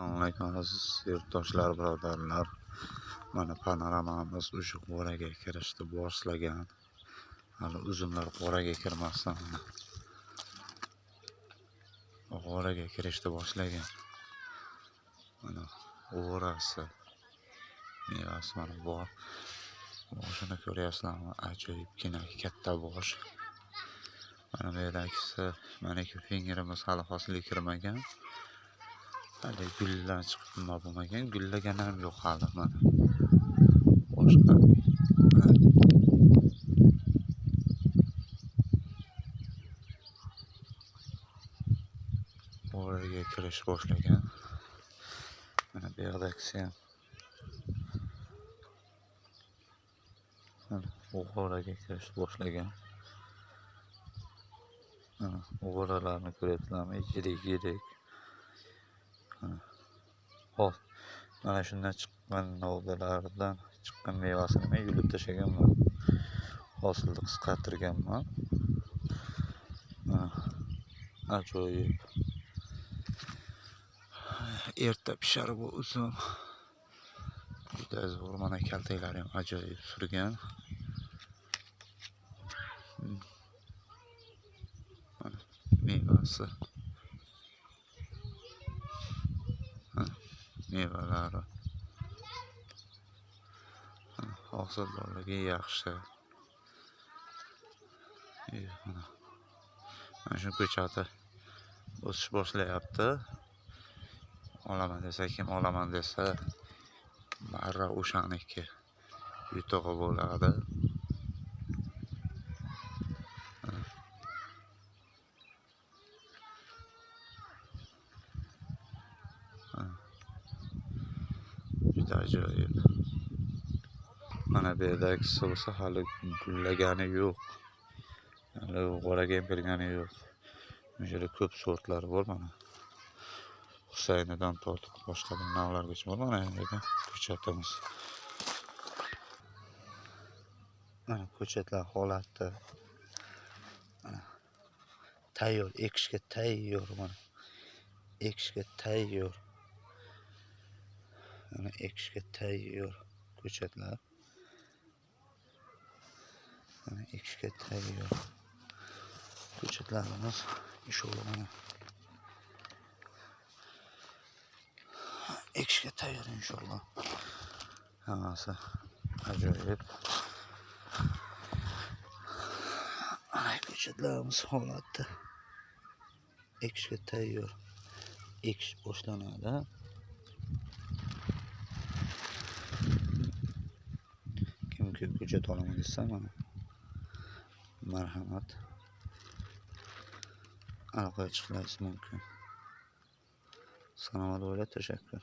Assalomu alaykum aziz yurtdoshlar, birodarlar. Mana panoramamiz o'sha qo'raga kirishni boshlagan. Hali uzumlar qo'raga kirmasdan qo'raga kirishni boshlagan. Mana o'rasi, mevasi mana bor. Boshini ko'ryapsizlarmi? Ajoyibgina katta bosh. Mana bu yerdagisi, manaki fingerimiz hali hosilga kirmagan. Hali gullar chiqib nima bo'lmagan, gullagan ham yo'q hali. Mana boshqa o'raga kirish boshlagan. Mana bu yerdagisi ham o'raga kirish boshlagan. O'ralarni ko'ryapsizlarmi? Yirik. Hop, mana shundan chiqqan novdalardan chiqqan mevasini men yulib tashlaganman. Hosilni qisqartirganman. Ajoyib. Erta pishar bu uzum. Juda zo'r, mana kaltaklari ham ajoyib surgan. Mana mevasi. Mevalari. Hosildorligi yaxshi. Mana shu ko'chati o'sish boshlayapti. Olaman desa kim, olaman desa barra o'shaniki yutug'i bo'ladi. Juda ajoyib. Mana bu yerdagisi bo'lsa hali gullagani yo'q. Hali qo'raga ham kirgani yo'q. Bu yerda ko'p sortlar bor mana. Husaynidan tortib boshqa navlargacha bor mana endi ko'chatimiz. Mana ko'chatlar holati. Mana tayyor, ekishga tayyor mana. Ekishga tayyor. Mana ekishga tayyor ko'chatlar. Mana ekishga tayyor ko'chatlarimiz inshaalloh mana ekishga tayyor inshaalloh. Hammasi ajoyib. Mana ko'chatlarimiz holati. Ekishga tayyor. Ekish boshlanadi. Kimki ko'chat olaman desa mana marhamat, aloqaga chiqishingiz mumkin. Salomat bo'ling, tashakkur.